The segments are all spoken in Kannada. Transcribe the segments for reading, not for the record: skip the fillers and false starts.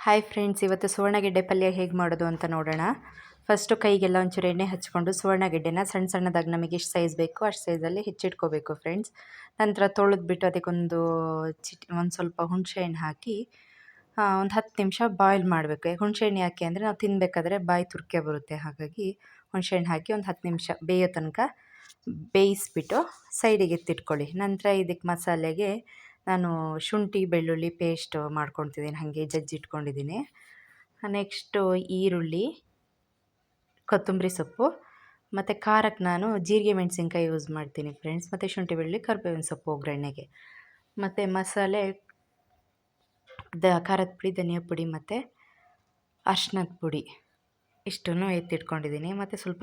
ಹಾಯ್ ಫ್ರೆಂಡ್ಸ್, ಇವತ್ತು ಸುವರ್ಣಗೆಡ್ಡೆ ಪಲ್ಯ ಹೇಗೆ ಮಾಡೋದು ಅಂತ ನೋಡೋಣ. ಫಸ್ಟು ಕೈಗೆಲ್ಲ ಒಂಚೂರು ಎಣ್ಣೆ ಹಚ್ಕೊಂಡು ಸುವರ್ಣಗೆಡ್ಡೆನ ಸಣ್ಣ ಸಣ್ಣದಾಗಿ ನಮಗೆ ಎಷ್ಟು ಸೈಜ್ ಬೇಕೋ ಅಷ್ಟು ಸೈಜಲ್ಲಿ ಹೆಚ್ಚಿಟ್ಕೋಬೇಕು ಫ್ರೆಂಡ್ಸ್. ನಂತರ ತೊಳೆದ್ಬಿಟ್ಟು ಅದಕ್ಕೊಂದು ಒಂದು ಸ್ವಲ್ಪ ಹುಣಸೆಹಣ್ಣು ಹಾಕಿ ಒಂದು 10 ನಿಮಿಷ ಬಾಯ್ಲ್ ಮಾಡಬೇಕು. ಹುಣಸೆಹಣ್ಣು ಯಾಕೆ ಅಂದರೆ ನಾವು ತಿನ್ನಬೇಕಾದ್ರೆ ಬಾಯಿ ತುರ್ಕೆ ಬರುತ್ತೆ, ಹಾಗಾಗಿ ಹುಣಸೆಹಣ್ಣು ಹಾಕಿ ಒಂದು 10 ನಿಮಿಷ ಬೇಯೋ ತನಕ ಬೇಯಿಸ್ಬಿಟ್ಟು ಸೈಡಿಗೆ ಎತ್ತಿಟ್ಕೊಳ್ಳಿ. ನಂತರ ಇದಕ್ಕೆ ಮಸಾಲೆಗೆ ನಾನು ಶುಂಠಿ ಬೆಳ್ಳುಳ್ಳಿ ಪೇಸ್ಟ್ ಮಾಡ್ಕೊತಿದ್ದೀನಿ, ಹಾಗೆ ಜಜ್ಜಿಟ್ಕೊಂಡಿದ್ದೀನಿ. ನೆಕ್ಸ್ಟು ಈರುಳ್ಳಿ, ಕೊತ್ತಂಬರಿ ಸೊಪ್ಪು ಮತ್ತು ಖಾರಕ್ಕೆ ನಾನು ಜೀರಿಗೆ ಮೆಣಸಿನ್ಕಾಯಿ ಯೂಸ್ ಮಾಡ್ತೀನಿ ಫ್ರೆಂಡ್ಸ್, ಮತ್ತು ಶುಂಠಿ ಬೆಳ್ಳುಳ್ಳಿ ಕರಿಬೇವಿನ ಸೊಪ್ಪು ಒಗ್ಗರಣೆಗೆ, ಮತ್ತು ಮಸಾಲೆ ಖಾರದ ಪುಡಿ, ಧನಿಯಾ ಪುಡಿ ಮತ್ತು ಅರ್ಶಿನದ ಪುಡಿ ಇಷ್ಟನ್ನು ಎತ್ತಿಟ್ಕೊಂಡಿದ್ದೀನಿ. ಮತ್ತು ಸ್ವಲ್ಪ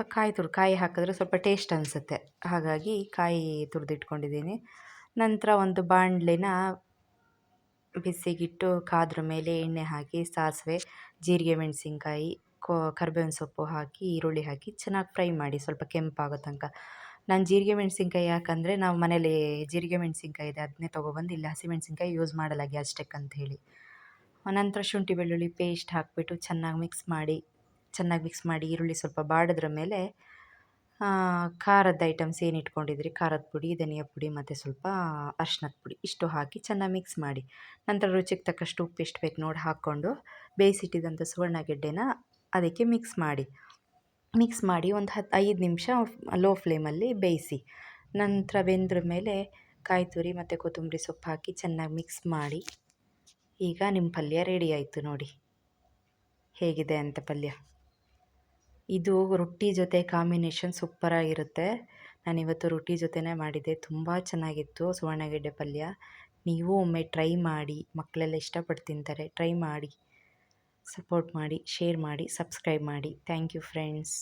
ಕಾಯಿ ಹಾಕಿದ್ರೆ ಸ್ವಲ್ಪ ಟೇಸ್ಟ್ ಅನಿಸುತ್ತೆ, ಹಾಗಾಗಿ ಕಾಯಿ ತುರಿದಿಟ್ಕೊಂಡಿದ್ದೀನಿ. ನಂತರ ಒಂದು ಬಾಣಲೆನ ಬಿಸಿಗಿಟ್ಟು ಕಾದ್ರ ಮೇಲೆ ಎಣ್ಣೆ ಹಾಕಿ ಸಾಸಿವೆ, ಜೀರಿಗೆ ಮೆಣಸಿನ್ಕಾಯಿ, ಕರಿಬೇವಿನ ಸೊಪ್ಪು ಹಾಕಿ ಈರುಳ್ಳಿ ಹಾಕಿ ಚೆನ್ನಾಗಿ ಫ್ರೈ ಮಾಡಿ ಸ್ವಲ್ಪ ಕೆಂಪಾಗೋ ತನಕ. ನಾನು ಜೀರಿಗೆ ಮೆಣಸಿನ್ಕಾಯಿ ಯಾಕಂದರೆ ನಾವು ಮನೇಲಿ ಜೀರಿಗೆ ಮೆಣಸಿನ್ಕಾಯಿ ಇದೆ, ಅದನ್ನೇ ತೊಗೊಬಂದು ಇಲ್ಲಿ ಹಸಿಮೆಣಸಿನ್ಕಾಯಿ ಯೂಸ್ ಮಾಡಲ್ಲ ಗ್ಯಾಸ್ಟ್ರಿಕ್ ಅಂತ ಹೇಳಿ. ನಂತರ ಶುಂಠಿ ಬೆಳ್ಳುಳ್ಳಿ ಪೇಸ್ಟ್ ಹಾಕಿಬಿಟ್ಟು ಚೆನ್ನಾಗಿ ಮಿಕ್ಸ್ ಮಾಡಿ ಈರುಳ್ಳಿ ಸ್ವಲ್ಪ ಬಾಡಿದ್ರ ಮೇಲೆ ಖಾರದ ಐಟಮ್ಸ್ ಏನು ಇಟ್ಕೊಂಡಿದ್ರಿ, ಖಾರದ ಪುಡಿ, ಧನಿಯಾ ಪುಡಿ ಮತ್ತು ಸ್ವಲ್ಪ ಅರ್ಶಿನದ ಪುಡಿ ಇಷ್ಟು ಹಾಕಿ ಚೆನ್ನಾಗಿ ಮಿಕ್ಸ್ ಮಾಡಿ. ನಂತರ ರುಚಿಗೆ ತಕ್ಕಷ್ಟು ಉಪ್ಪು ಎಷ್ಟು ಬೇಕು ನೋಡಿ ಹಾಕ್ಕೊಂಡು ಬೇಯಿಸಿಟ್ಟಿದ್ದಂಥ ಸುವರ್ಣಗೆಡ್ಡೆನ ಅದಕ್ಕೆ ಮಿಕ್ಸ್ ಮಾಡಿ ಒಂದು 5 ನಿಮಿಷ ಲೋ ಫ್ಲೇಮಲ್ಲಿ ಬೇಯಿಸಿ. ನಂತರ ಬೆಂದ್ರ ಮೇಲೆ ಕಾಯಿ ತುರಿ ಮತ್ತು ಕೊತ್ತಂಬರಿ ಸೊಪ್ಪು ಹಾಕಿ ಚೆನ್ನಾಗಿ ಮಿಕ್ಸ್ ಮಾಡಿ. ಈಗ ನಿಮ್ಮ ಪಲ್ಯ ರೆಡಿ ಆಯಿತು ನೋಡಿ ಹೇಗಿದೆ ಅಂತ. ಪಲ್ಯ ಇದು ರೊಟ್ಟಿ ಜೊತೆ ಕಾಂಬಿನೇಷನ್ ಸೂಪರಾಗಿರುತ್ತೆ. ನಾನಿವತ್ತು ರೊಟ್ಟಿ ಜೊತೆನೇ ಮಾಡಿದ್ದೆ, ತುಂಬ ಚೆನ್ನಾಗಿತ್ತು ಸುವರ್ಣಗೆಡ್ಡೆ ಪಲ್ಯ. ನೀವು ಒಮ್ಮೆ ಟ್ರೈ ಮಾಡಿ, ಮಕ್ಕಳೆಲ್ಲ ಇಷ್ಟಪಟ್ಟು ತಿಂತಾರೆ. ಟ್ರೈ ಮಾಡಿ, ಸಪೋರ್ಟ್ ಮಾಡಿ, ಶೇರ್ ಮಾಡಿ, ಸಬ್ಸ್ಕ್ರೈಬ್ ಮಾಡಿ. Thank you friends.